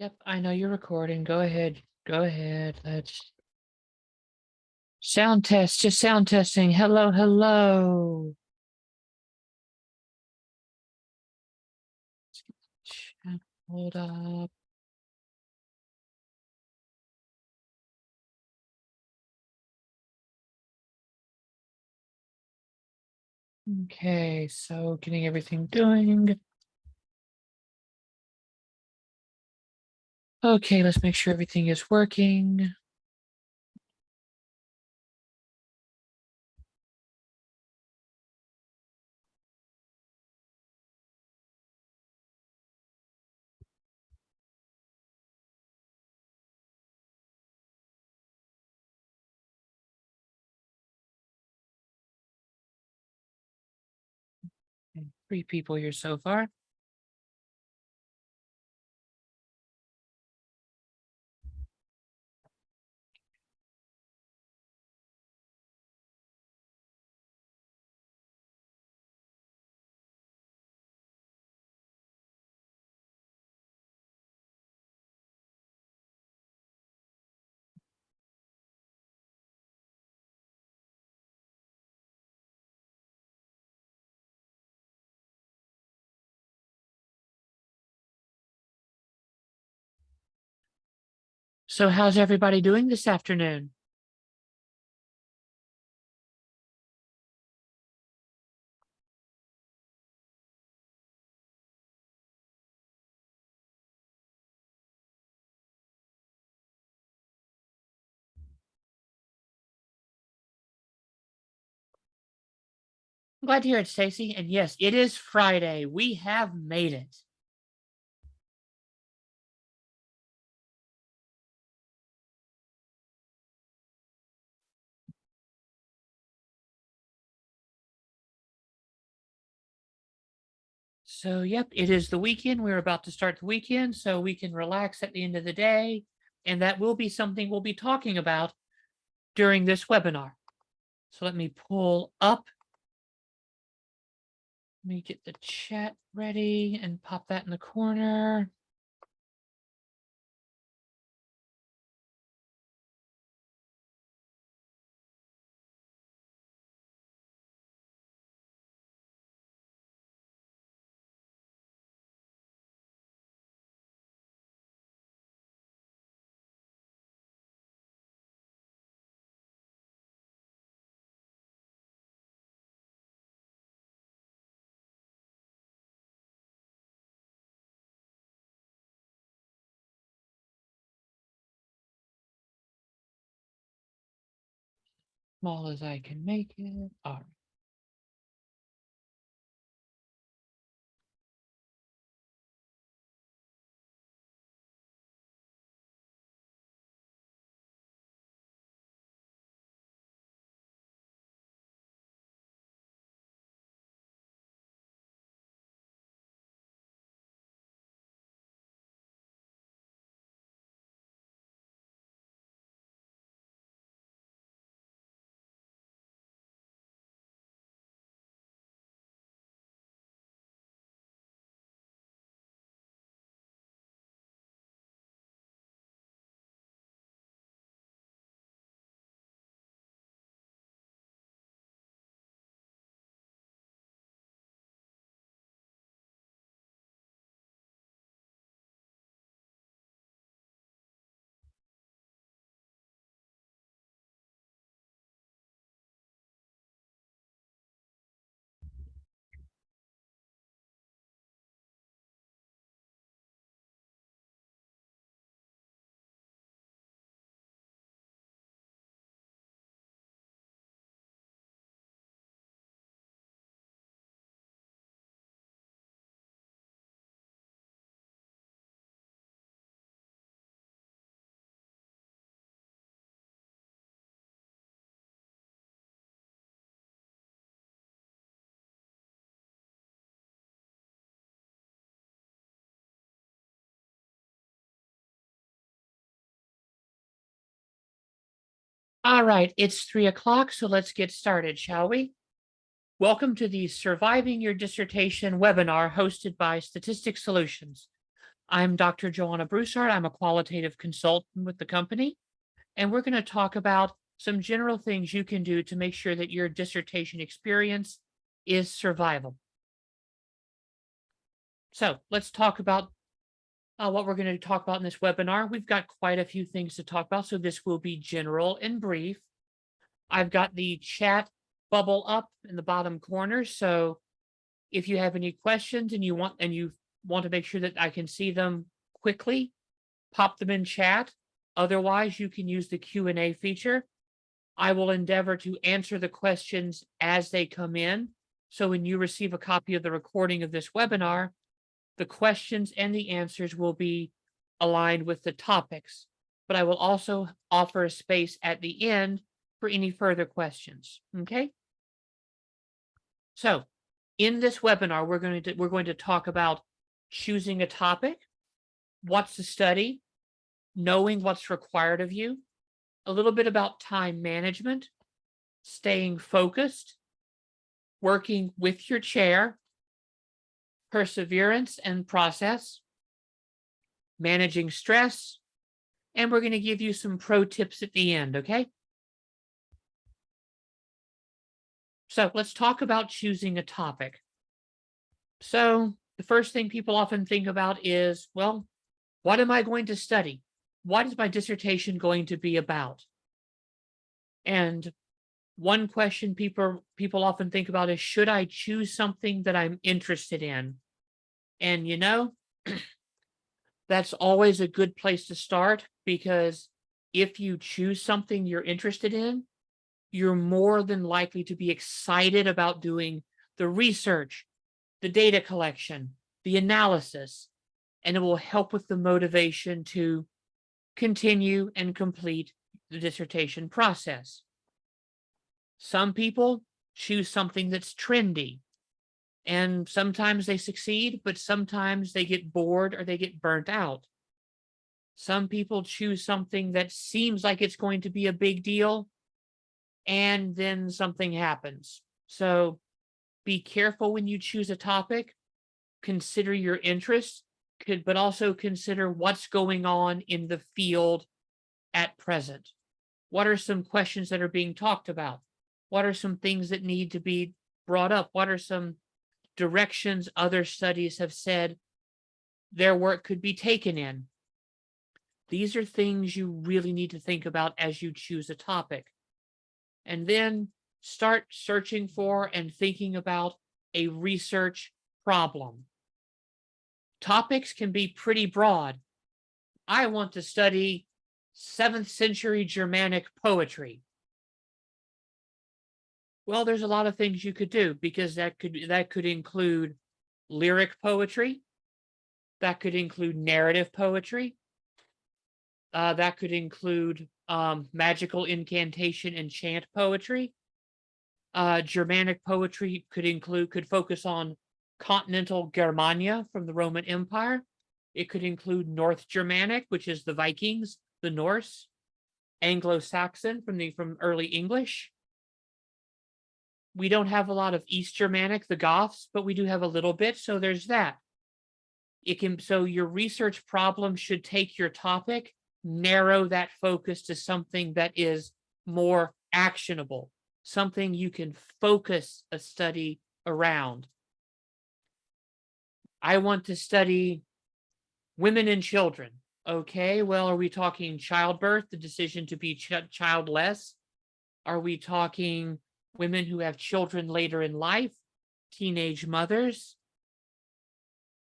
Yep, I know you're recording. Go ahead. Go ahead. Let's sound test, just sound testing. Hello, hello. Let's get the chat pulled up. Okay, so getting everything doing. Okay, let's make sure everything is working. Okay, 3 people here so far. So how's everybody doing this afternoon? I'm glad to hear it, Stacy. And yes, it is Friday. We have made it. So, yep, it is the weekend. We're about to start the weekend, so we can relax at the end of the day. And that will be something we'll be talking about during this webinar. So let me pull up. Let me get the chat ready and pop that in the corner. Small as I can make it. All right. All right, it's 3 o'clock, so let's get started, shall we? Welcome to the Surviving Your Dissertation webinar hosted by Statistics Solutions. I'm Dr. Joanna Broussard. I'm a qualitative consultant with the company, and we're going to talk about some general things you can do to make sure that your dissertation experience is survivable. So let's talk about what we're going to talk about in this webinar. We've got quite a few things to talk about, so this will be general and brief. I've got the chat bubble up in the bottom corner, so if you have any questions and you want to make sure that I can see them quickly, pop them in chat. Otherwise, you can use the Q&A feature. I will endeavor to answer the questions as they come in. So when you receive a copy of the recording of this webinar, the questions and the answers will be aligned with the topics. But I will also offer a space at the end for any further questions. Okay? So in this webinar, we're going to talk about choosing a topic, what's to study, knowing what's required of you, a little bit about time management, staying focused, working with your chair, perseverance and process, managing stress, and we're going to give you some pro tips at the end, okay? So let's talk about choosing a topic. So the first thing people often think about is, well, what am I going to study? What is my dissertation going to be about? And one question people often think about is, should I choose something that I'm interested in? And you know, that's always a good place to start, because if you choose something you're interested in, you're more than likely to be excited about doing the research, the data collection, the analysis, and it will help with the motivation to continue and complete the dissertation process. Some people choose something that's trendy, and sometimes they succeed, but sometimes they get bored or they get burnt out. Some people choose something that seems like it's going to be a big deal, and then something happens. So be careful when you choose a topic. Consider your interests, but also consider what's going on in the field at present. What are some questions that are being talked about? What are some things that need to be brought up? What are some directions other studies have said their work could be taken in? These are things you really need to think about as you choose a topic. And then start searching for and thinking about a research problem. Topics can be pretty broad. I want to study 7th century Germanic poetry. Well, there's a lot of things you could do, because that could include lyric poetry, that could include narrative poetry, that could include magical incantation and chant poetry. Germanic poetry could focus on continental Germania from the Roman Empire. It could include North Germanic, which is the Vikings, the Norse, Anglo-Saxon from early English. We don't have a lot of East Germanic, the Goths, but we do have a little bit, so there's that. So your research problem should take your topic, narrow that focus to something that is more actionable, something you can focus a study around. I want to study women and children. Okay, well, are we talking childbirth, the decision to be childless? Are we talking women who have children later in life, teenage mothers?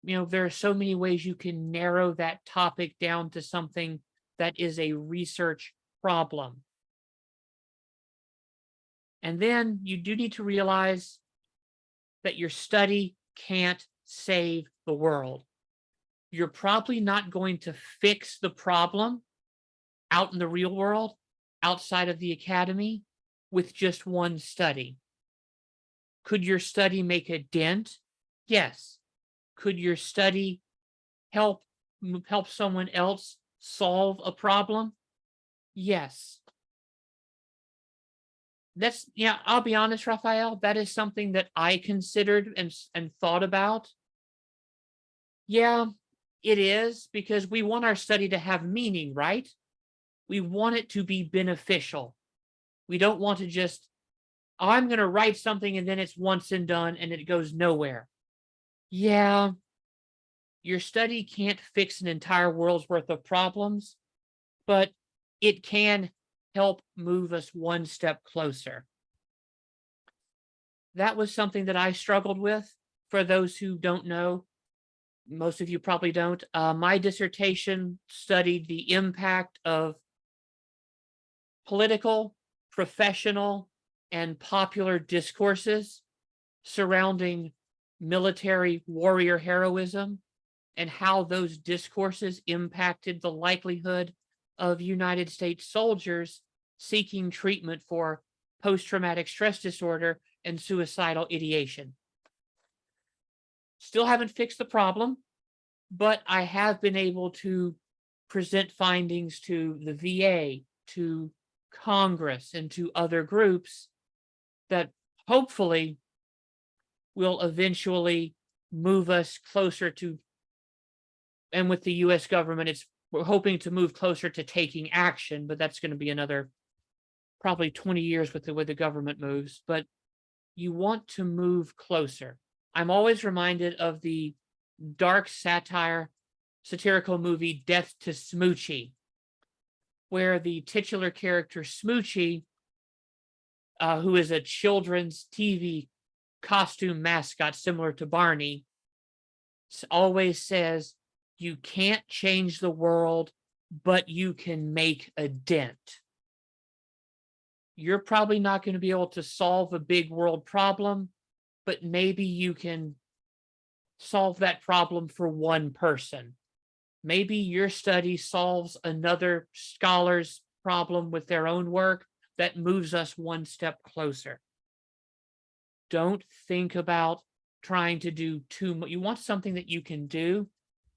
You know, there are so many ways you can narrow that topic down to something that is a research problem. And then you do need to realize that your study can't save the world. You're probably not going to fix the problem out in the real world, outside of the academy, with just one study. Could your study make a dent? Yes. Could your study help someone else solve a problem? Yes. I'll be honest, Raphael, that is something that I considered and thought about. Yeah, It is, because we want our study to have meaning, right? We want it to be beneficial. We don't want to just, oh, I'm going to write something and then it's once and done and it goes nowhere. Yeah, your study can't fix an entire world's worth of problems, but it can help move us one step closer. That was something that I struggled with. For those who don't know, most of you probably don't. My dissertation studied the impact of political, professional, and popular discourses surrounding military warrior heroism and how those discourses impacted the likelihood of United States soldiers seeking treatment for post-traumatic stress disorder and suicidal ideation. Still haven't fixed the problem, but I have been able to present findings to the VA, to Congress, and to other groups that hopefully will eventually move us closer to, and with the US government, we're hoping to move closer to taking action, but that's going to be another probably 20 years with the way the government moves. But you want to move closer. I'm always reminded of the dark satirical movie Death to Smoochie, where the titular character Smoochie, who is a children's TV costume mascot similar to Barney, always says, you can't change the world, but you can make a dent. You're probably not going to be able to solve a big world problem, but maybe you can solve that problem for one person. Maybe your study solves another scholar's problem with their own work that moves us one step closer. Don't think about trying to do too much. You want something that you can do.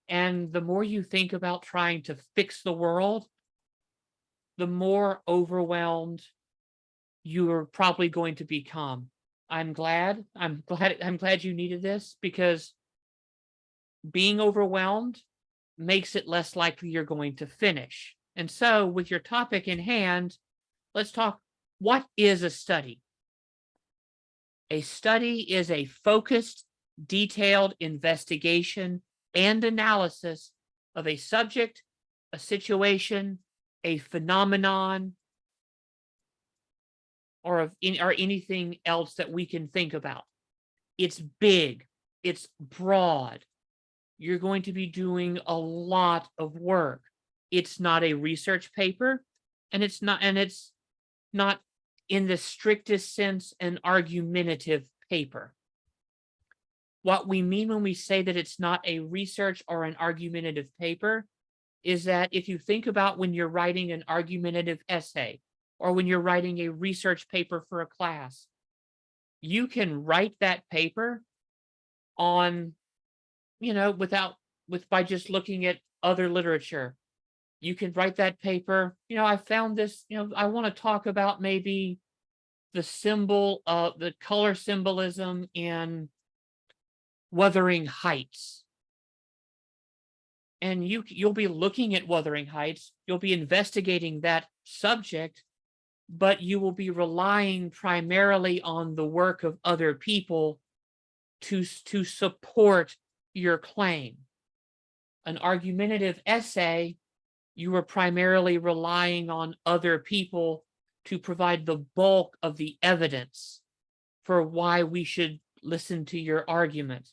And the more you think about trying to fix the world, the more overwhelmed you're probably going to become. I'm glad you needed this, because being overwhelmed makes it less likely you're going to finish. And so with your topic in hand, let's talk, what is a study? A study is a focused, detailed investigation and analysis of a subject, a situation, a phenomenon, or anything else that we can think about. It's big, it's broad. You're going to be doing a lot of work. It's not a research paper, and it's not in the strictest sense an argumentative paper. What we mean when we say that it's not a research or an argumentative paper is that if you think about when you're writing an argumentative essay or when you're writing a research paper for a class, you can write that paper on, by just looking at other literature. You can write that paper, I found this, I want to talk about maybe the color symbolism in Wuthering Heights. And you'll be looking at Wuthering Heights, you'll be investigating that subject, but you will be relying primarily on the work of other people to support your claim. An argumentative essay, you are primarily relying on other people to provide the bulk of the evidence for why we should listen to your argument.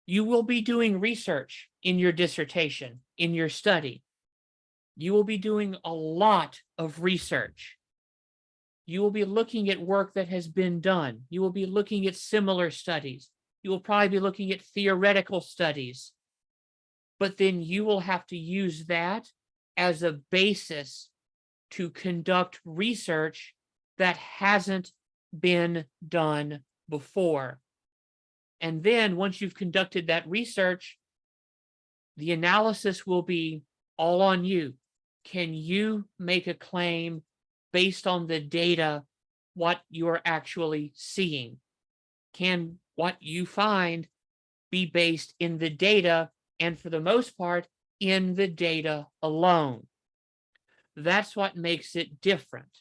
You will be doing research in your dissertation, in your study. You will be doing a lot of research. You will be looking at work that has been done. You will be looking at similar studies. You will probably be looking at theoretical studies. But then you will have to use that as a basis to conduct research that hasn't been done before. And then once you've conducted that research, the analysis will be all on you. Can you make a claim based on the data, what you're actually seeing? Can what you find be based in the data and for the most part, in the data alone. That's what makes it different.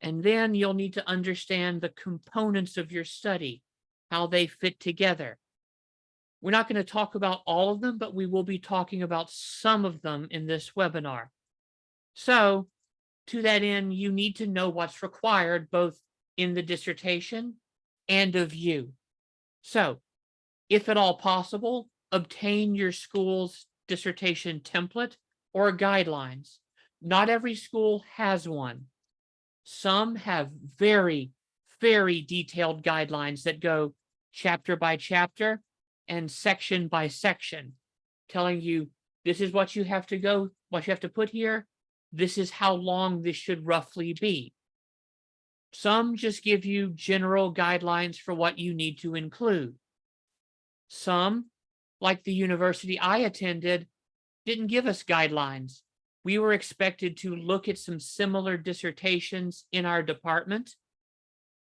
And then you'll need to understand the components of your study, how they fit together. We're not going to talk about all of them, but we will be talking about some of them in this webinar. So, to that end, you need to know what's required both in the dissertation and of you. So, if at all possible, obtain your school's dissertation template or guidelines. Not every school has one. Some have very, very detailed guidelines that go chapter by chapter and section by section, telling you this is what you have to go, what you have to put here. This is how long this should roughly be. Some just give you general guidelines for what you need to include. Some, like the university I attended, didn't give us guidelines. We were expected to look at some similar dissertations in our department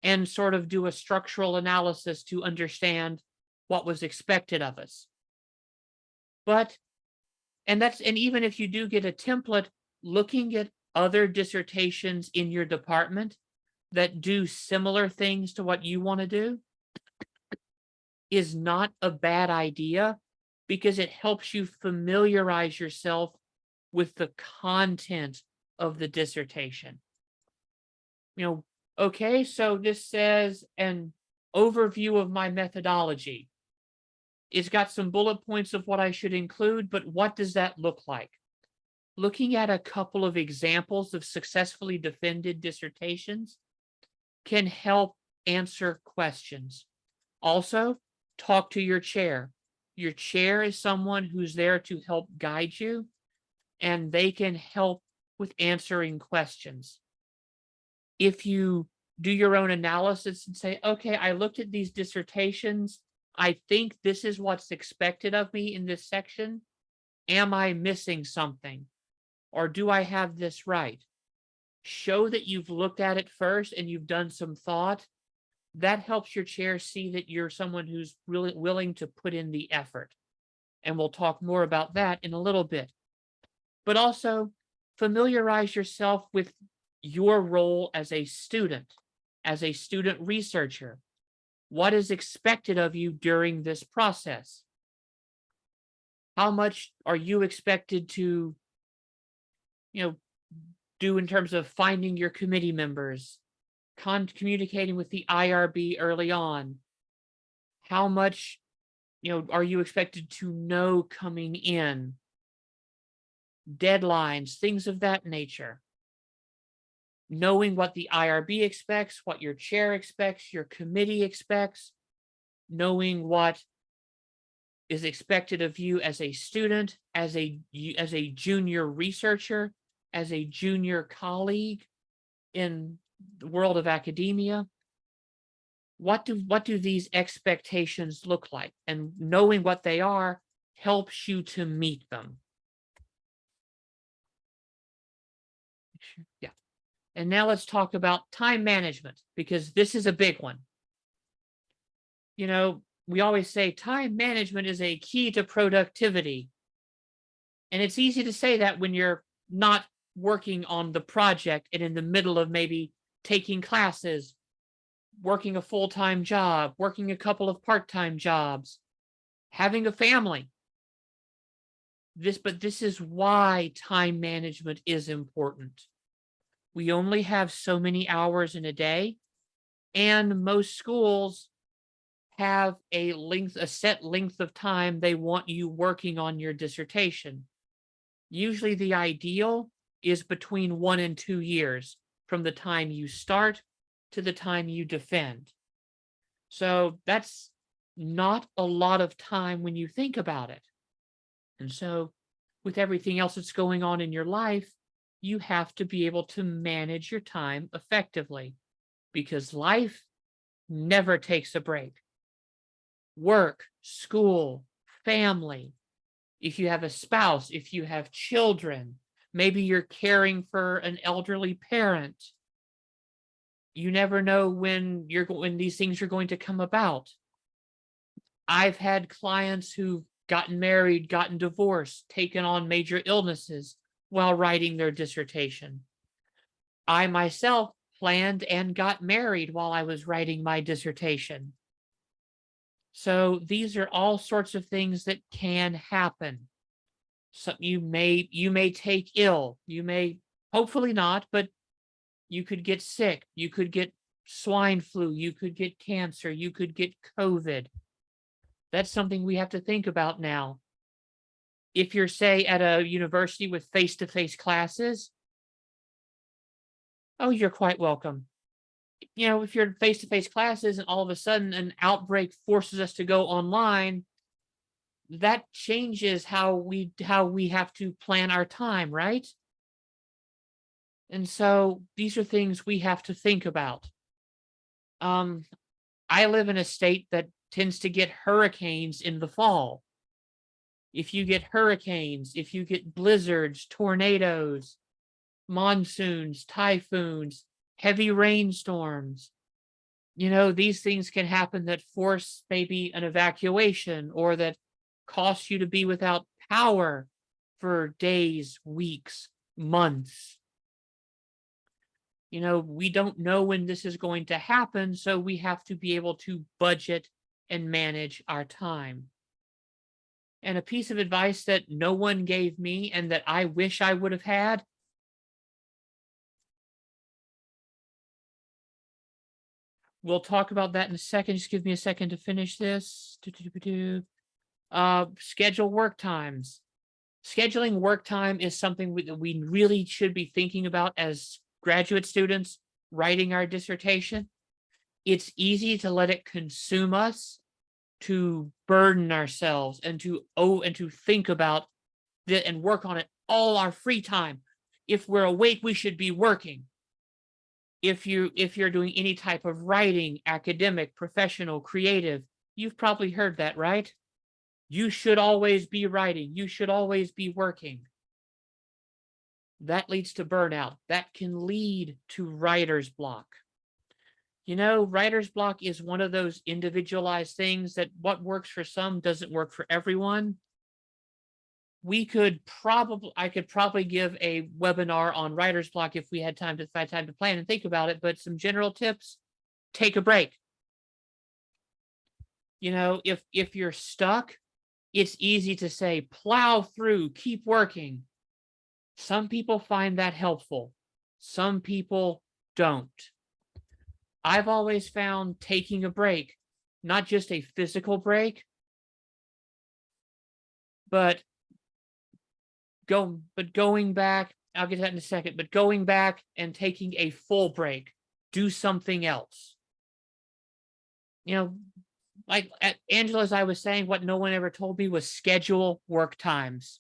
and sort of do a structural analysis to understand what was expected of us. And even if you do get a template, looking at other dissertations in your department that do similar things to what you want to do is not a bad idea, because it helps you familiarize yourself with the content of the dissertation. Okay, so this says an overview of my methodology. It's got some bullet points of what I should include, but what does that look like? Looking at a couple of examples of successfully defended dissertations can help answer questions. Also, talk to your chair. Your chair is someone who's there to help guide you, and they can help with answering questions. If you do your own analysis and say, okay, I looked at these dissertations, I think this is what's expected of me in this section. Am I missing something? Or do I have this right? Show that you've looked at it first and you've done some thought. That helps your chair see that you're someone who's really willing to put in the effort. And we'll talk more about that in a little bit. But also familiarize yourself with your role as a student researcher. What is expected of you during this process? How much are you expected to, do in terms of finding your committee members, communicating with the IRB early on? How much, are you expected to know coming in? Deadlines, things of that nature. Knowing what the IRB expects, what your chair expects, your committee expects, knowing what is expected of you as a student, as a junior researcher, as a junior colleague in the world of academia. What do these expectations look like? And knowing what they are helps you to meet them. Yeah. And now let's talk about time management, because this is a big one. We always say time management is a key to productivity. And it's easy to say that when you're not working on the project and in the middle of maybe taking classes, working a full-time job, working a couple of part-time jobs, having a family. But this is why time management is important. We only have so many hours in a day, and most schools have a set length of time they want you working on your dissertation. Usually the ideal is between 1 and 2 years from the time you start to the time you defend. So that's not a lot of time when you think about it. And so with everything else that's going on in your life, you have to be able to manage your time effectively, because life never takes a break. Work, school, family. If you have a spouse, if you have children, maybe you're caring for an elderly parent. You never know when these things are going to come about. I've had clients who've gotten married, gotten divorced, taken on major illnesses while writing their dissertation. I myself planned and got married while I was writing my dissertation. So these are all sorts of things that can happen. So you may take ill, you may, hopefully not, but you could get sick, you could get swine flu, you could get cancer, you could get COVID. That's something we have to think about now. If you're, say, at a university with face-to-face classes, oh, you're quite welcome. If you're in face-to-face classes and all of a sudden an outbreak forces us to go online, that changes how we have to plan our time, right? And so these are things we have to think about. Um, I live in a state that tends to get hurricanes in the fall. If you get hurricanes, if you get blizzards, tornadoes, monsoons, typhoons, heavy rainstorms, these things can happen that force maybe an evacuation or that cost you to be without power for days, weeks, months. We don't know when this is going to happen, so we have to be able to budget and manage our time. And a piece of advice that no one gave me and that I wish I would have had: we'll talk about that in a second. Just give me a second to finish this. Schedule work times. Scheduling work time is something that we really should be thinking about as graduate students writing our dissertation. It's easy to let it consume us, to burden ourselves, and to think about it and work on it all our free time. If we're awake, we should be working. If you're doing any type of writing, academic, professional, creative, you've probably heard that, right? You should always be writing. You should always be working. That leads to burnout. That can lead to writer's block. Writer's block is one of those individualized things that what works for some doesn't work for everyone. I could probably give a webinar on writer's block if we had time to plan and think about it, but some general tips: take a break. If you're stuck, it's easy to say, plow through, keep working. Some people find that helpful. Some people don't. I've always found taking a break, not just a physical break, but going back, I'll get to that in a second, but going back and taking a full break, do something else. Like at Angela, as I was saying, what no one ever told me was schedule work times.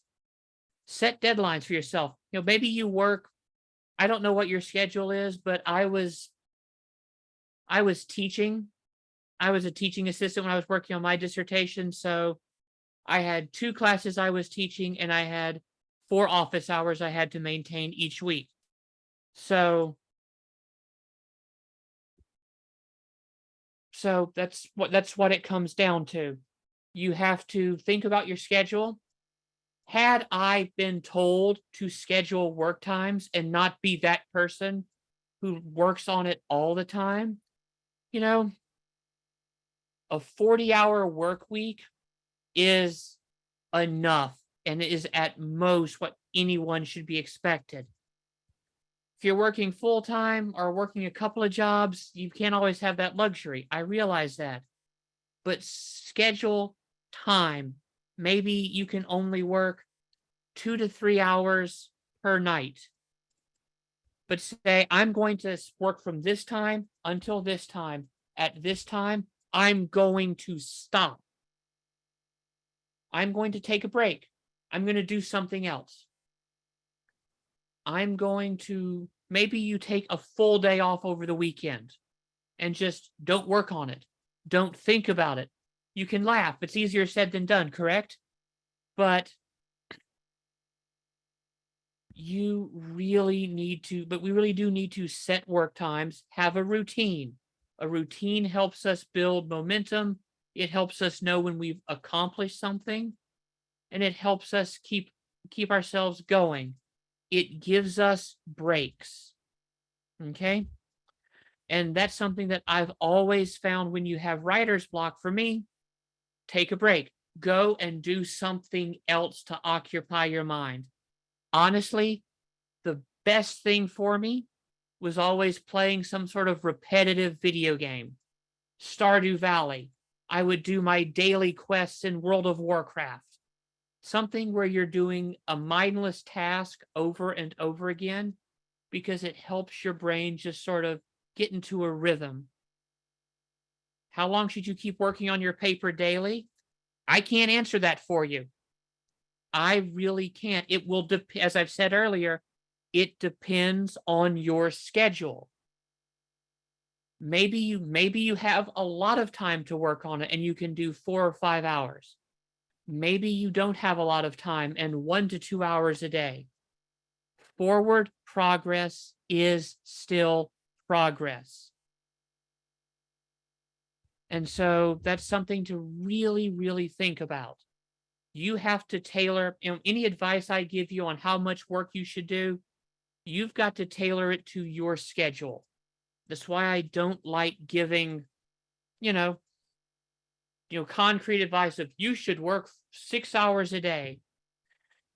Set deadlines for yourself. Maybe you work, I don't know what your schedule is, but I was teaching. I was a teaching assistant when I was working on my dissertation. So I had 2 classes I was teaching, and I had 4 office hours I had to maintain each week. So that's what it comes down to. You have to think about your schedule. Had I been told to schedule work times and not be that person who works on it all the time, a 40-hour work week is enough, and it is at most what anyone should be expected. If you're working full-time or working a couple of jobs, you can't always have that luxury. I realize that. But schedule time. Maybe you can only work 2 to 3 hours per night. But say, I'm going to work from this time until this time. At this time, I'm going to stop. I'm going to take a break. I'm going to do something else. Maybe you take a full day off over the weekend and just don't work on it. Don't think about it. You can laugh. It's easier said than done, correct? But we really do need to set work times, have a routine. A routine helps us build momentum It helps us know when we've accomplished something, and it helps us keep ourselves going. It gives us breaks. Okay? And that's something that I've always found when you have writer's block. For me, take a break. Go and do something else to occupy your mind. Honestly, the best thing for me was always playing some sort of repetitive video game. Stardew Valley. I would do my daily quests in World of Warcraft. Something where you're doing a mindless task over and over again because it helps your brain just sort of get into a rhythm. How long should you keep working on your paper daily? I can't answer that for you. I really can't. It will depend, as I've said earlier, it depends on your schedule. Maybe you have a lot of time to work on it and you can do 4 or 5 hours. Maybe you don't have a lot of time and 1 to 2 hours a day. Forward progress is still progress. And so that's something to really, really think about. You have to tailor, any advice I give you on how much work you should do, you've got to tailor it to your schedule. That's why I don't like giving, you know, concrete advice of you should work 6 hours a day.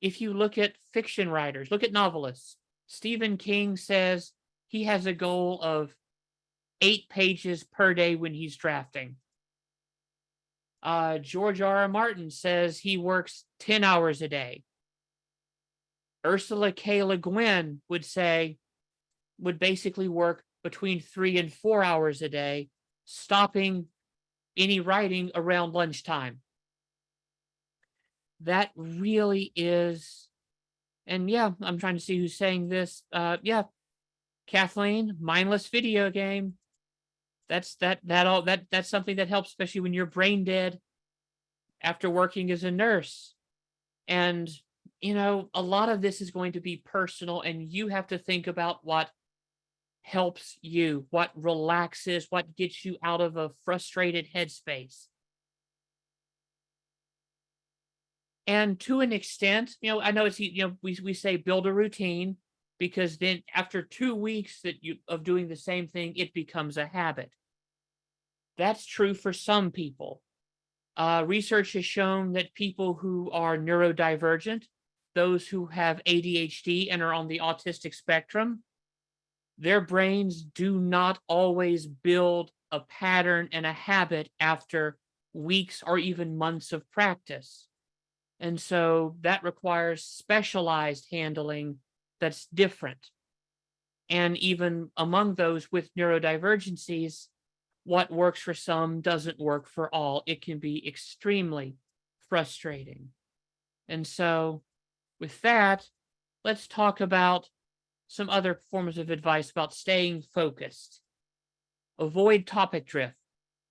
If you look at fiction writers, look at novelists. Stephen King says he has a goal of 8 pages per day when he's drafting. George R. R. Martin says he works 10 hours a day. Ursula K. Le Guin would basically work between 3 and 4 hours a day, stopping any writing around lunchtime. That really is, and yeah, I'm trying to see who's saying this. Yeah, Kathleen, mindless video game. That's something that helps, especially when you're brain dead after working as a nurse. And a lot of this is going to be personal, and you have to think about what helps you, what relaxes, what gets you out of a frustrated headspace. And to an extent, I know it's, we say build a routine, because then after 2 weeks of doing the same thing, it becomes a habit. That's true for some people. Research has shown that people who are neurodivergent, those who have ADHD and are on the autistic spectrum, their brains do not always build a pattern and a habit after weeks or even months of practice. And so that requires specialized handling that's different. And even among those with neurodivergencies, what works for some doesn't work for all. It can be extremely frustrating. And so with that, let's talk about some other forms of advice about staying focused. Avoid topic drift.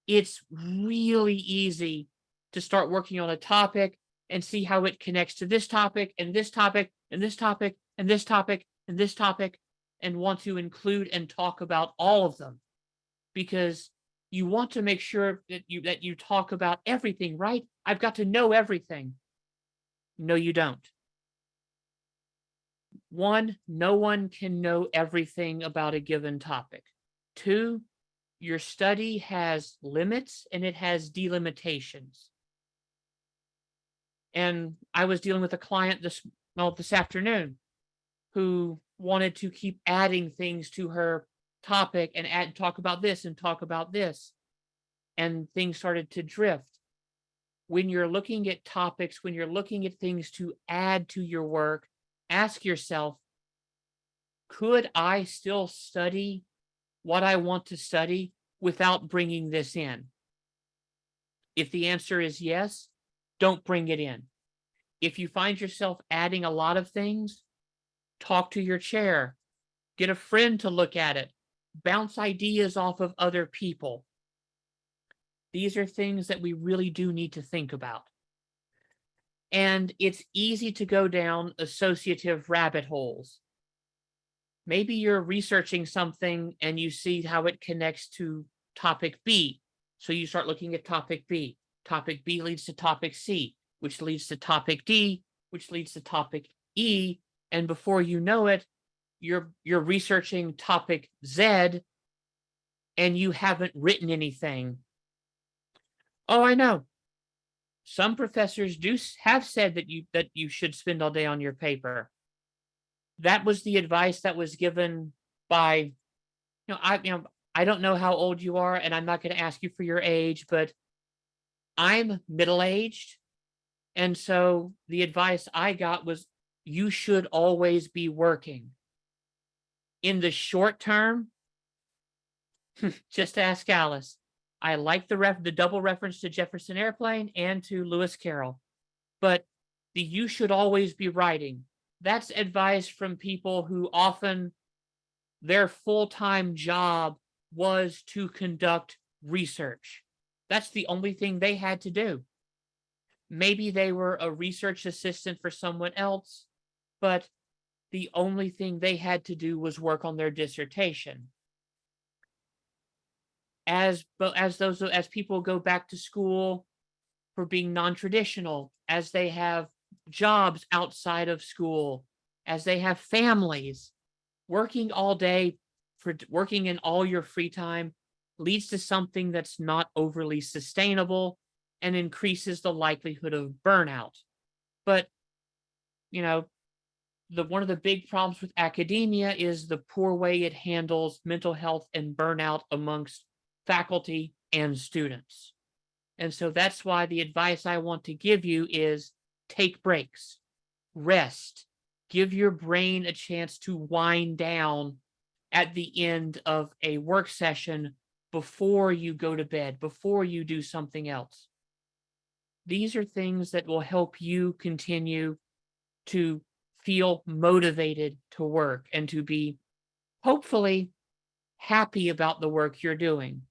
It's really easy to start working on a topic and see how it connects to this topic and this topic and this topic and this topic and this topic, and want to include and talk about all of them, because you want to make sure that you talk about everything, right? I've got to know everything. No, you don't. One, no one can know everything about a given topic. Two, your study has limits and it has delimitations. And I was dealing with a client this afternoon who wanted to keep adding things to her topic and talk about this and talk about this. And things started to drift. When you're looking at topics, when you're looking at things to add to your work, ask yourself, could I still study what I want to study without bringing this in? If the answer is yes, don't bring it in. If you find yourself adding a lot of things, talk to your chair, get a friend to look at it, bounce ideas off of other people. These are things that we really do need to think about. And it's easy to go down associative rabbit holes. Maybe you're researching something and you see how it connects to topic B. So you start looking at topic B. Topic B leads to topic C, which leads to topic D, which leads to topic E. And before you know it, you're researching topic Z and you haven't written anything. Oh, I know. Some professors have said that you should spend all day on your paper. That was the advice that was given by, I don't know how old you are, and I'm not going to ask you for your age, but I'm middle-aged. And so the advice I got was you should always be working. In the short term, just ask Alice. I like the double reference to Jefferson Airplane and to Lewis Carroll, but the you should always be writing. That's advice from people who often their full-time job was to conduct research. That's the only thing they had to do. Maybe they were a research assistant for someone else, but the only thing they had to do was work on their dissertation. As people go back to school for being non-traditional, as they have jobs outside of school, as they have families, working all day for working in all your free time leads to something that's not overly sustainable and increases the likelihood of burnout. But, one of the big problems with academia is the poor way it handles mental health and burnout amongst faculty and students. And so that's why the advice I want to give you is take breaks, rest, give your brain a chance to wind down at the end of a work session before you go to bed, before you do something else. These are things that will help you continue to feel motivated to work and to be hopefully happy about the work you're doing.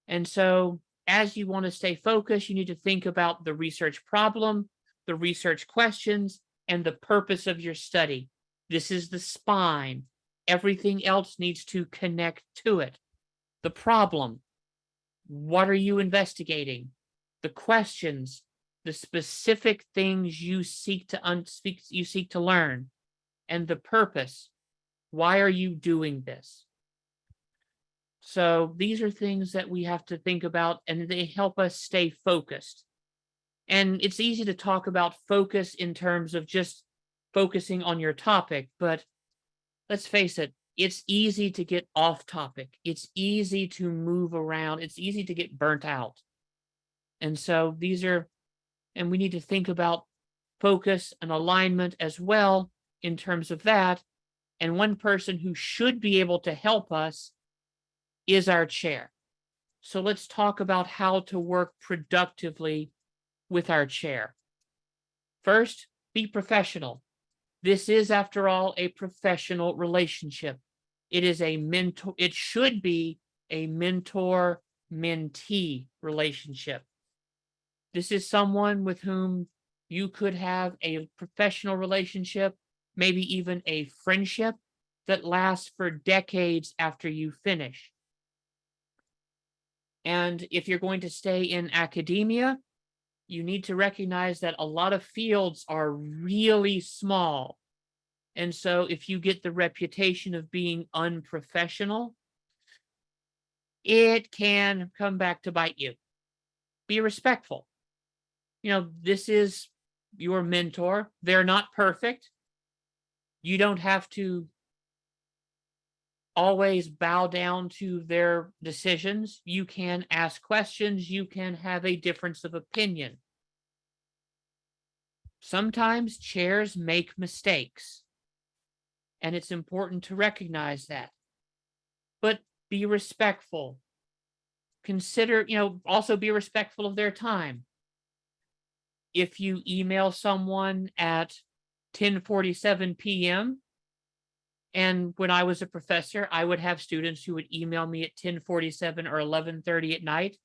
And so as you want to stay focused, you need to think about the research problem, the research questions, and the purpose of your study. This is the spine. Everything else needs to connect to it. The problem, what are you investigating? The questions, the specific things you seek to learn, and the purpose. Why are you doing this? So these are things that we have to think about, and they help us stay focused. And it's easy to talk about focus in terms of just focusing on your topic, but let's face it, it's easy to get off topic. It's easy to move around. It's easy to get burnt out. And so and we need to think about focus and alignment as well in terms of that. And one person who should be able to help us is our chair. So let's talk about how to work productively with our chair. First, be professional. This is, after all, a professional relationship. It should be a mentor-mentee relationship. This is someone with whom you could have a professional relationship, maybe even a friendship that lasts for decades after you finish. And if you're going to stay in academia, you need to recognize that a lot of fields are really small. And so if you get the reputation of being unprofessional, it can come back to bite you. Be respectful. This is your mentor. They're not perfect. You don't have to always bow down to their decisions. You can ask questions. You can have a difference of opinion. Sometimes chairs make mistakes, and it's important to recognize that. But be respectful. Consider, also be respectful of their time. If you email someone at 10:47 p.m., and when I was a professor, I would have students who would email me at 10:47 or 11:30 at night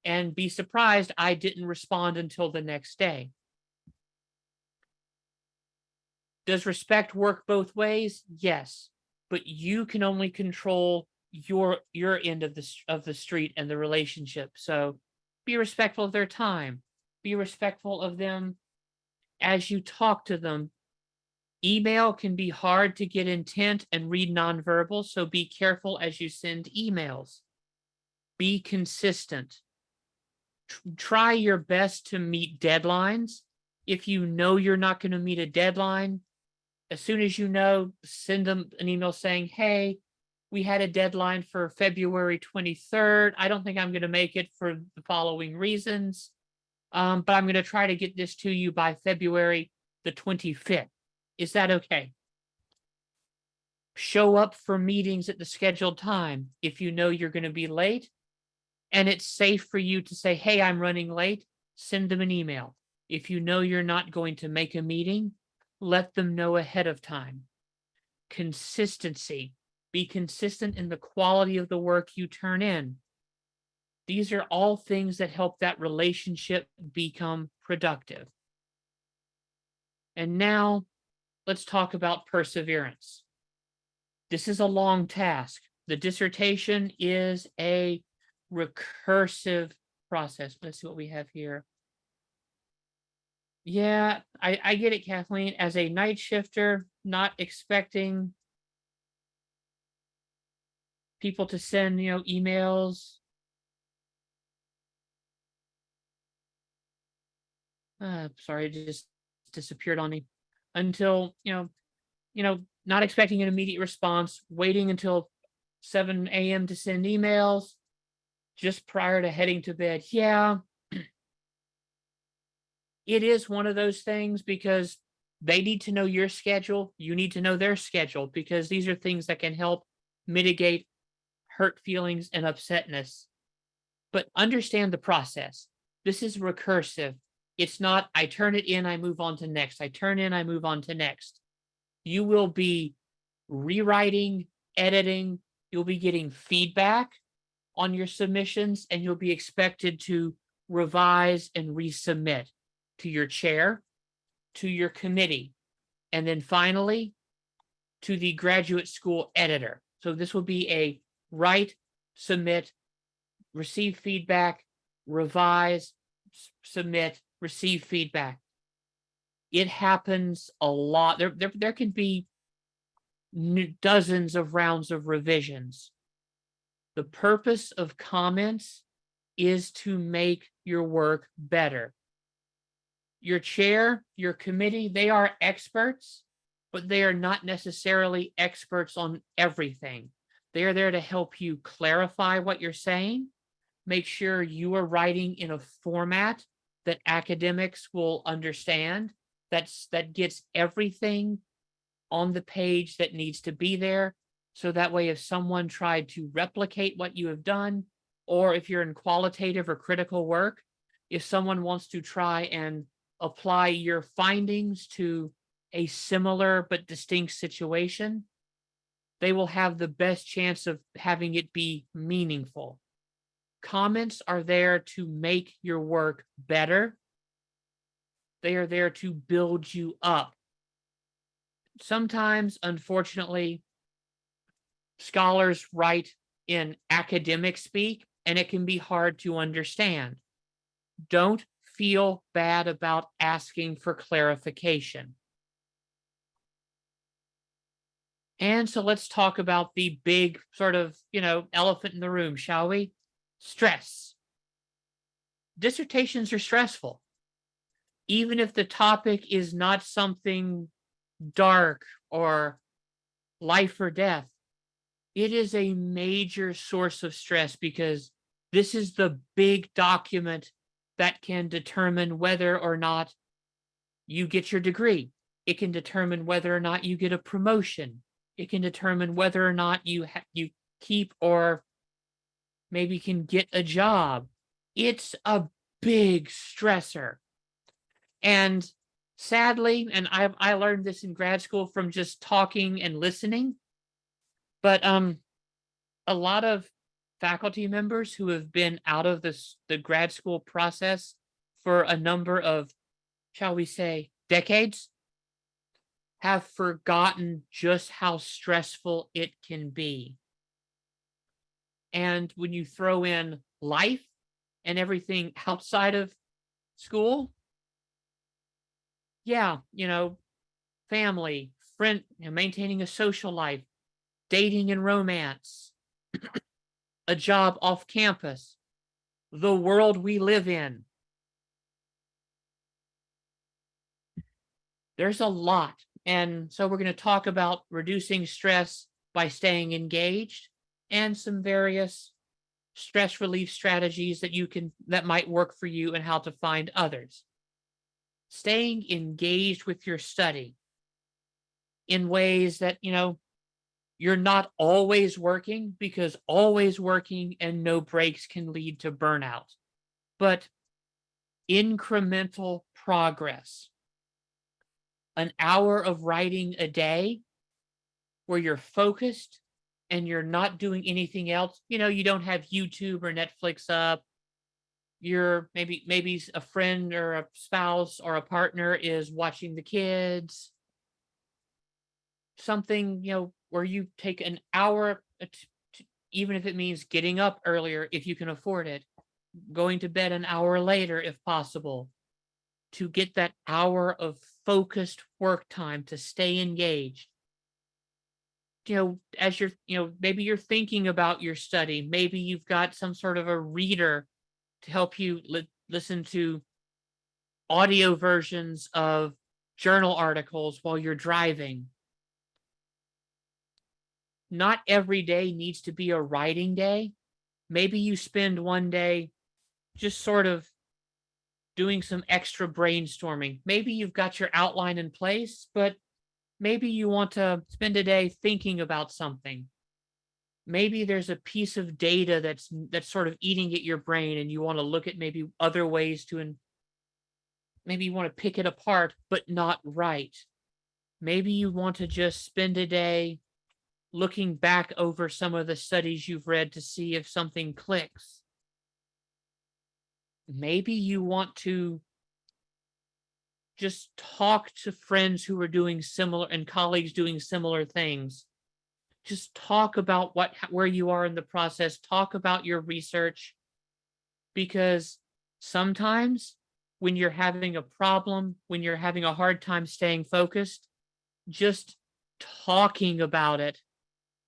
and be surprised I didn't respond until the next day. Does respect work both ways? Yes, but you can only control your end of the street and the relationship. So be respectful of their time. Be respectful of them as you talk to them. Email can be hard to get intent and read nonverbal, so be careful as you send emails. Be consistent. Try your best to meet deadlines. If you know you're not going to meet a deadline, as soon as you know, send them an email saying, hey, we had a deadline for February 23rd. I don't think I'm going to make it for the following reasons, but I'm going to try to get this to you by February the 25th. Is that okay? Show up for meetings at the scheduled time. If you know you're going to be late and it's safe for you to say, hey, I'm running late, send them an email. If you know you're not going to make a meeting, let them know ahead of time. Consistency. Be consistent in the quality of the work you turn in. These are all things that help that relationship become productive. And now let's talk about perseverance. This is a long task. The dissertation is a recursive process. Let's see what we have here. Yeah, I get it, Kathleen. As a night shifter, not expecting people to send, emails. Sorry, it just disappeared on me. Until, not expecting an immediate response, waiting until 7 a.m. to send emails just prior to heading to bed. Yeah, it is one of those things because they need to know your schedule. You need to know their schedule because these are things that can help mitigate hurt feelings and upsetness. But understand the process. This is recursive. It's not, I turn it in, I move on to next. I turn in, I move on to next. You will be rewriting, editing, you'll be getting feedback on your submissions, and you'll be expected to revise and resubmit to your chair, to your committee, and then finally to the graduate school editor. So this will be a write, submit, receive feedback, revise, submit, receive feedback. It happens a lot. There can be dozens of rounds of revisions. The purpose of comments is to make your work better. Your chair, your committee, they are experts, but they are not necessarily experts on everything. They are there to help you clarify what you're saying, make sure you are writing in a format that academics will understand, that gets everything on the page that needs to be there. So that way, if someone tried to replicate what you have done, or if you're in qualitative or critical work, if someone wants to try and apply your findings to a similar but distinct situation, they will have the best chance of having it be meaningful. Comments are there to make your work better. They are there to build you up. Sometimes, unfortunately, scholars write in academic speak, and it can be hard to understand. Don't feel bad about asking for clarification. And so let's talk about the big sort of, elephant in the room, shall we? Stress. Dissertations are stressful. Even if the topic is not something dark or life or death, it is a major source of stress because this is the big document that can determine whether or not you get your degree. It can determine whether or not you get a promotion. It can determine whether or not you keep or maybe can get a job. It's a big stressor. And sadly, and I learned this in grad school from just talking and listening, but a lot of faculty members who have been out of the grad school process for a number of, shall we say, decades, have forgotten just how stressful it can be. And when you throw in life and everything outside of school, yeah, family, friend, maintaining a social life, dating and romance, a job off campus, the world we live in. There's a lot. And so we're going to talk about reducing stress by staying engaged and some various stress relief strategies that might work for you and how to find others. Staying engaged with your study in ways that, you're not always working, because always working and no breaks can lead to burnout. But incremental progress, an hour of writing a day where you're focused and you're not doing anything else. You don't have YouTube or Netflix up. You're maybe a friend or a spouse or a partner is watching the kids. Something, where you take an hour, even if it means getting up earlier if you can afford it, going to bed an hour later if possible, to get that hour of focused work time to stay engaged. As you're, maybe you're thinking about your study, maybe you've got some sort of a reader to help you listen to audio versions of journal articles while you're driving. Not every day needs to be a writing day. Maybe you spend one day just sort of doing some extra brainstorming. Maybe you've got your outline in place, but maybe you want to spend a day thinking about something. Maybe there's a piece of data that's sort of eating at your brain and you want to look at maybe other ways maybe you want to pick it apart, but not write. Maybe you want to just spend a day looking back over some of the studies you've read to see if something clicks. Maybe you want to just talk to friends who are doing similar and colleagues doing similar things. Just talk about where you are in the process, talk about your research, because sometimes when you're having a problem, when you're having a hard time staying focused, just talking about it,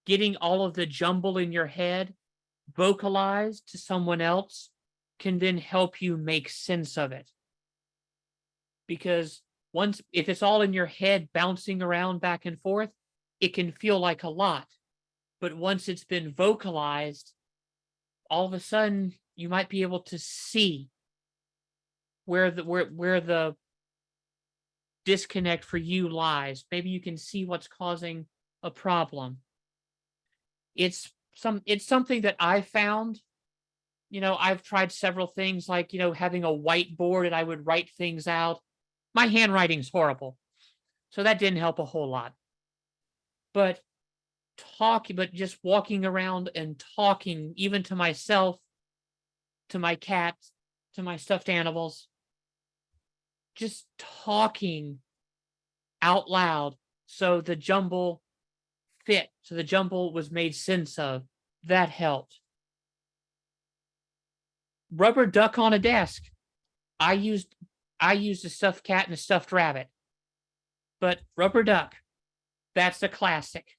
getting all of the jumble in your head vocalized to someone else can then help you make sense of it. Because if it's all in your head bouncing around back and forth, it can feel like a lot. But once it's been vocalized, all of a sudden you might be able to see where the disconnect for you lies. Maybe you can see what's causing a problem. It's something that I found. I've tried several things like, having a whiteboard and I would write things out. My handwriting's horrible, so that didn't help a whole lot. But just walking around and talking, even to myself, to my cats, to my stuffed animals, just talking out loud so the jumble was made sense of. That helped. Rubber duck on a desk. I used a stuffed cat and a stuffed rabbit, but rubber duck, that's a classic.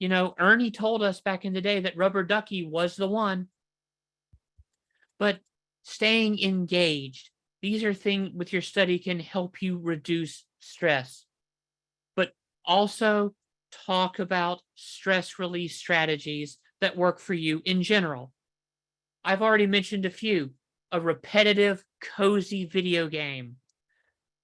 Ernie told us back in the day that rubber ducky was the one. But staying engaged, these are things with your study can help you reduce stress. But also talk about stress release strategies that work for you in general. I've already mentioned a few. A repetitive, cozy video game.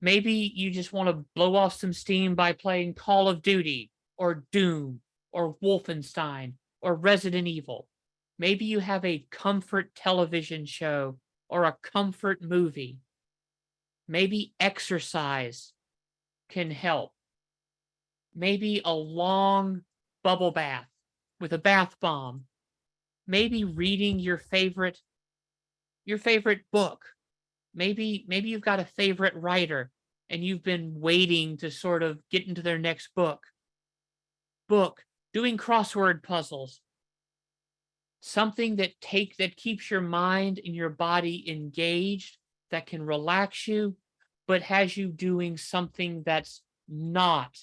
Maybe you just want to blow off some steam by playing Call of Duty or Doom or Wolfenstein or Resident Evil. Maybe you have a comfort television show or a comfort movie. Maybe exercise can help. Maybe a long bubble bath with a bath bomb. Maybe reading your favorite book. Maybe you've got a favorite writer and you've been waiting to sort of get into their next book. Doing crossword puzzles. something that keeps your mind and your body engaged, that can relax you, but has you doing something that's not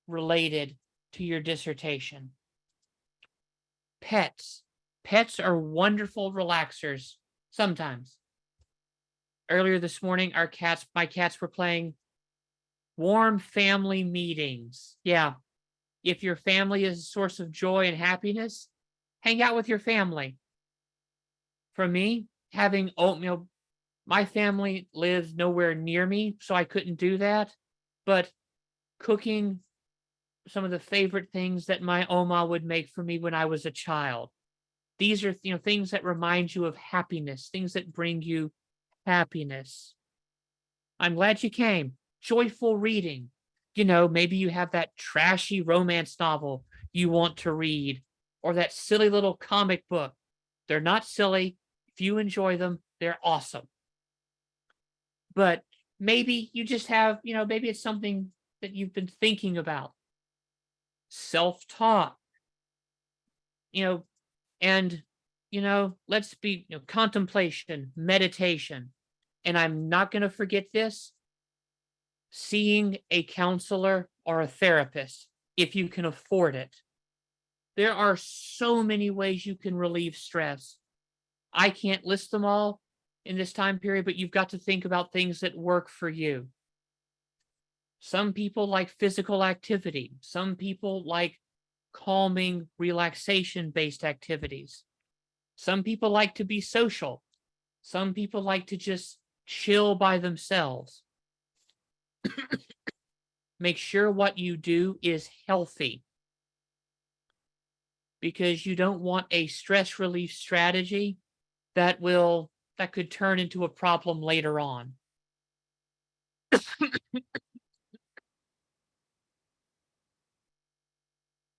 related to your dissertation. Pets. Pets are wonderful relaxers sometimes. Earlier this morning, my cats were playing warm family meetings. Yeah. If your family is a source of joy and happiness, hang out with your family. For me, having oatmeal, my family lives nowhere near me, so I couldn't do that. But cooking some of the favorite things that my Oma would make for me when I was a child. These are, things that remind you of happiness, things that bring you happiness. I'm glad you came. Joyful reading. Maybe you have that trashy romance novel you want to read, or that silly little comic book. They're not silly. If you enjoy them, they're awesome. But maybe you just have, maybe it's something that you've been thinking about. Self-talk, and, let's be, contemplation, meditation. And I'm not going to forget this, seeing a counselor or a therapist if you can afford it. There are so many ways you can relieve stress. I can't list them all in this time period, but you've got to think about things that work for you. Some people like physical activity. Some people like calming, relaxation-based activities. Some people like to be social. Some people like to just chill by themselves. Make sure what you do is healthy, because you don't want a stress relief strategy that could turn into a problem later on.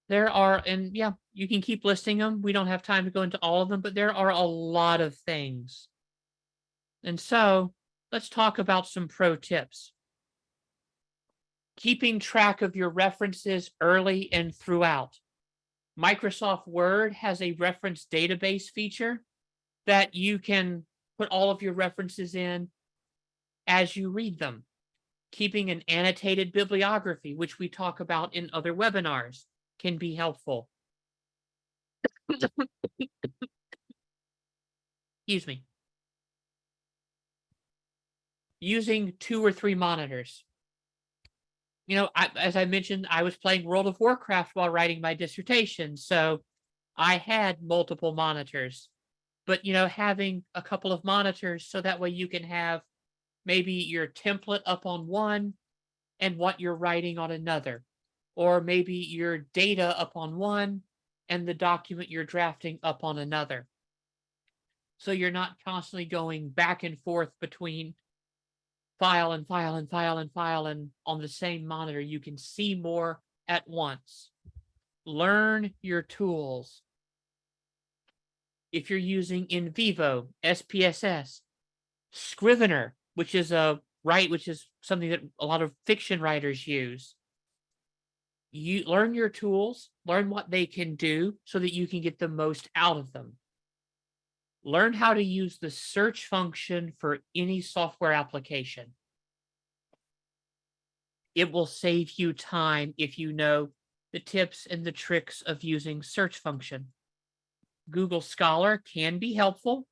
There are, and yeah, you can keep listing them. We don't have time to go into all of them, but there are a lot of things. And so let's talk about some pro tips. Keeping track of your references early and throughout. Microsoft Word has a reference database feature that you can put all of your references in as you read them. Keeping an annotated bibliography, which we talk about in other webinars, can be helpful. Excuse me. Using 2 or 3 monitors. As I mentioned, I was playing World of Warcraft while writing my dissertation, so I had multiple monitors. But, having a couple of monitors so that way you can have maybe your template up on one and what you're writing on another. Or maybe your data up on one and the document you're drafting up on another. So you're not constantly going back and forth between file and file and file and file, and on the same monitor. You can see more at once. Learn your tools. If you're using In Vivo, SPSS, Scrivener, which is something that a lot of fiction writers use. You learn your tools, learn what they can do so that you can get the most out of them. Learn how to use the search function for any software application. It will save you time if you know the tips and the tricks of using search function. Google Scholar can be helpful.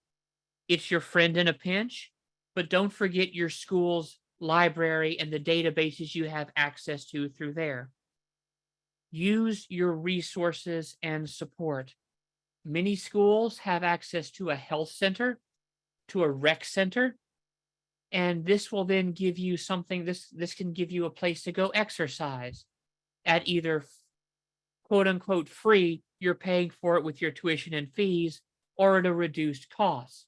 It's your friend in a pinch, but don't forget your school's library and the databases you have access to through there. Use your resources and support. Many schools have access to a health center, to a rec center, and this will then give you something, this can give you a place to go exercise at either quote unquote free, you're paying for it with your tuition and fees, or at a reduced cost.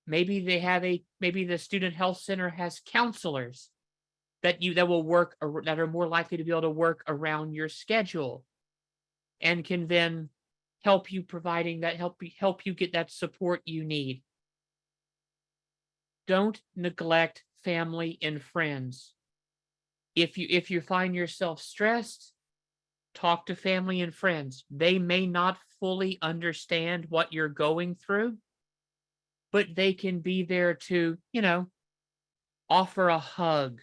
Maybe the student health center has counselors that are more likely to be able to work around your schedule and can then help you get that support you need. Don't neglect family and friends. If you find yourself stressed, talk to family and friends. They may not fully understand what you're going through, but they can be there to, offer a hug,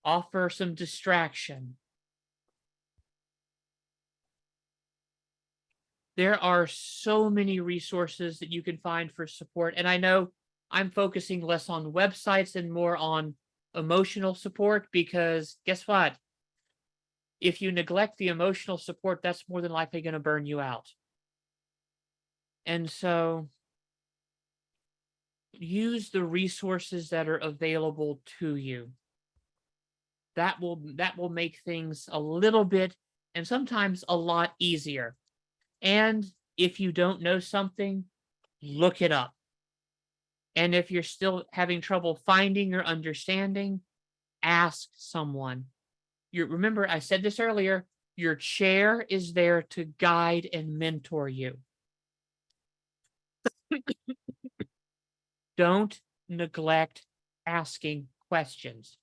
offer some distraction. There are so many resources that you can find for support. And I know I'm focusing less on websites and more on emotional support because guess what? If you neglect the emotional support, that's more than likely going to burn you out. And so use the resources that are available to you. That will make things a little bit and sometimes a lot easier. And if you don't know something, look it up. And if you're still having trouble finding or understanding, ask someone. Remember, I said this earlier, your chair is there to guide and mentor you. Don't neglect asking questions.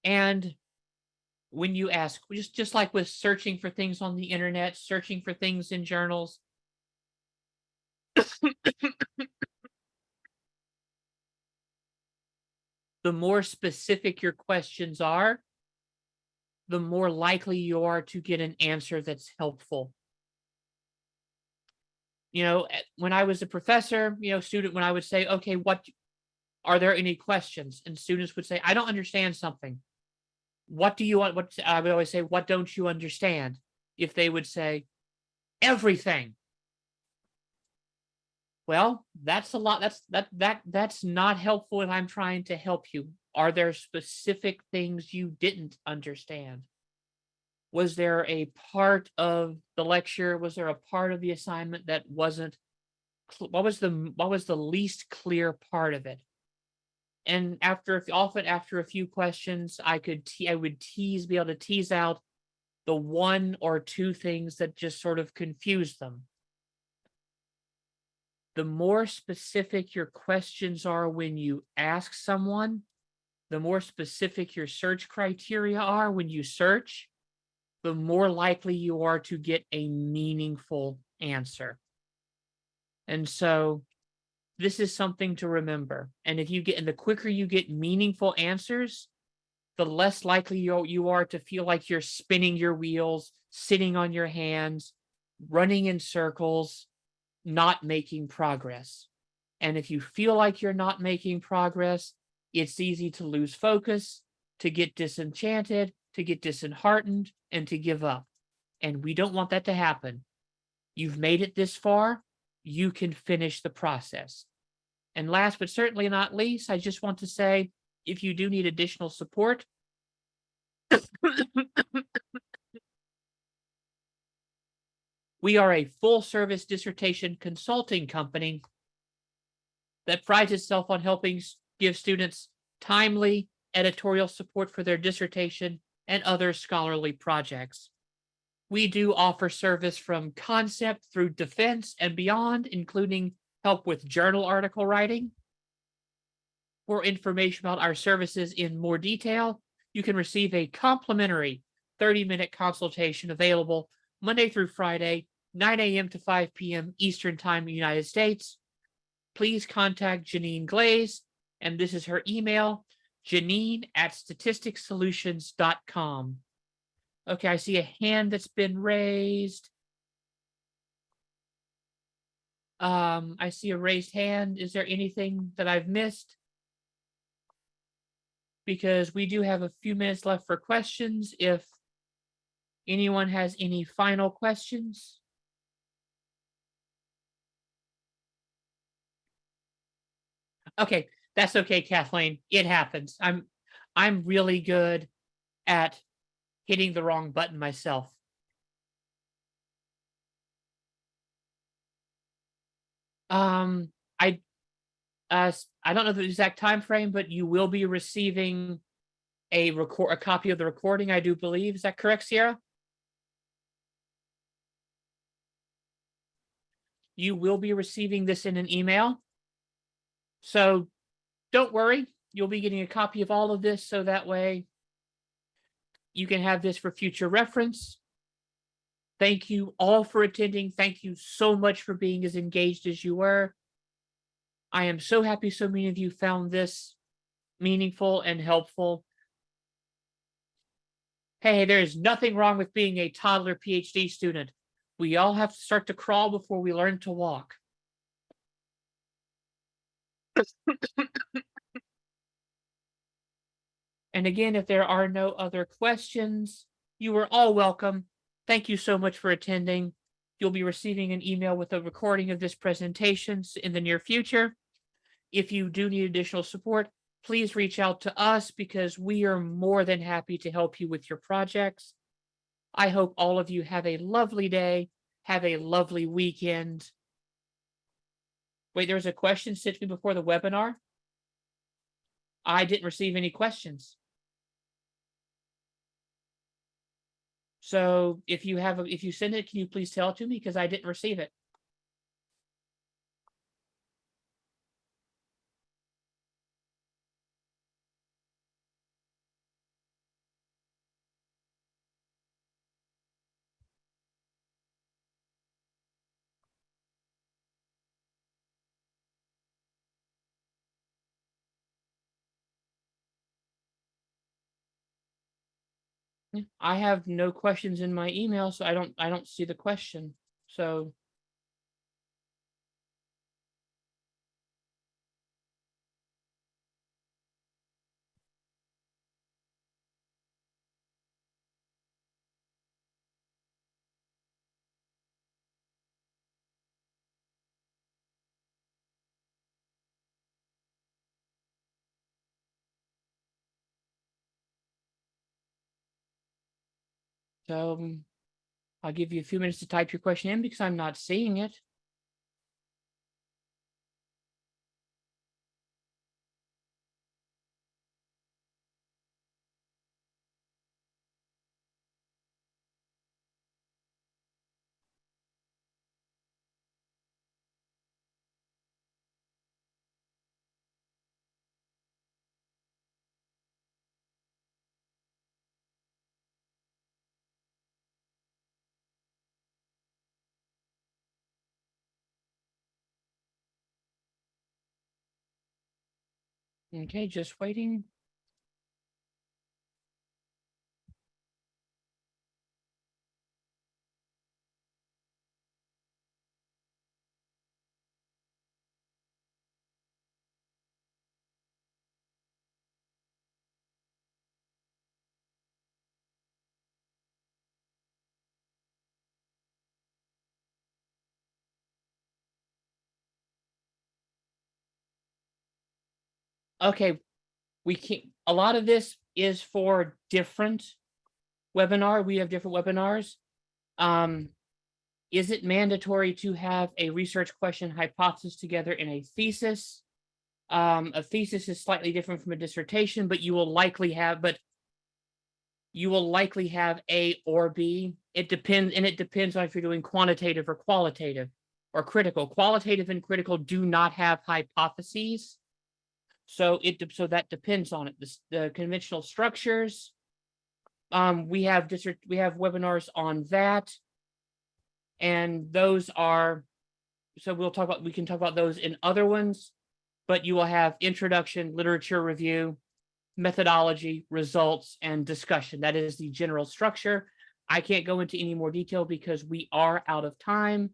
And when you ask, just like with searching for things on the internet, searching for things in journals, the more specific your questions are, the more likely you are to get an answer that's helpful. When I was a professor, student, when I would say, okay, what are there any questions? And students would say, I don't understand something. What do you want? What I would always say, what don't you understand? If they would say, everything. Well, that's a lot. That's not helpful if I'm trying to help you. Are there specific things you didn't understand? Was there a part of the lecture? Was there a part of the assignment that wasn't? What was the least clear part of it? And often after a few questions, I would be able to tease out the one or two things that just sort of confused them. The more specific your questions are when you ask someone, the more specific your search criteria are when you search, the more likely you are to get a meaningful answer. And so this is something to remember. And the quicker you get meaningful answers, the less likely you are to feel like you're spinning your wheels, sitting on your hands, running in circles, not making progress. And if you feel like you're not making progress, it's easy to lose focus, to get disenchanted, to get disheartened, and to give up. And we don't want that to happen. You've made it this far, you can finish the process. And last but certainly not least, I just want to say, if you do need additional support, we are a full-service dissertation consulting company that prides itself on helping give students timely editorial support for their dissertation and other scholarly projects. We do offer service from concept through defense and beyond, including help with journal article writing. For information about our services in more detail, you can receive a complimentary 30-minute consultation available Monday through Friday, 9 a.m. to 5 p.m. Eastern Time, United States. Please contact Janine Glaze, and this is her email, janine@statisticsolutions.com. Okay, I see a hand that's been raised. I see a raised hand. Is there anything that I've missed? Because we do have a few minutes left for questions. If anyone has any final questions. Okay, that's okay, Kathleen. It happens. I'm really good at hitting the wrong button myself. I I don't know the exact time frame, but you will be receiving a copy of the recording, I do believe. Is that correct, Sierra? You will be receiving this in an email. So don't worry. You'll be getting a copy of all of this, so that way you can have this for future reference. Thank you all for attending. Thank you so much for being as engaged as you were. I am so happy so many of you found this meaningful and helpful. Hey, there's nothing wrong with being a toddler PhD student. We all have to start to crawl before we learn to walk. And again, if there are no other questions, you are all welcome. Thank you so much for attending. You'll be receiving an email with a recording of this presentation in the near future. If you do need additional support, please reach out to us because we are more than happy to help you with your projects. I hope all of you have a lovely day. Have a lovely weekend. Wait, there was a question sent to me before the webinar. I didn't receive any questions. So if you send it, can you please tell it to me? Because I didn't receive it. I have no questions in my email, so I don't see the question. So I'll give you a few minutes to type your question in because I'm not seeing it. Okay, just waiting. Okay, we can't. A lot of this is for different webinar. We have different webinars. Is it mandatory to have a research question hypothesis together in a thesis? A thesis is slightly different from a dissertation, but you will likely have A or B. It depends, and it depends on if you're doing quantitative or qualitative or critical. Qualitative and critical do not have hypotheses. So that depends on it. The conventional structures. We have webinars on that, and those are. So we can talk about those in other ones, but you will have introduction, literature review, methodology, results, and discussion. That is the general structure. I can't go into any more detail because we are out of time.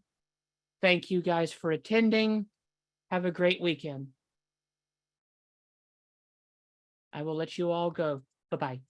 Thank you guys for attending. Have a great weekend. I will let you all go. Bye-bye.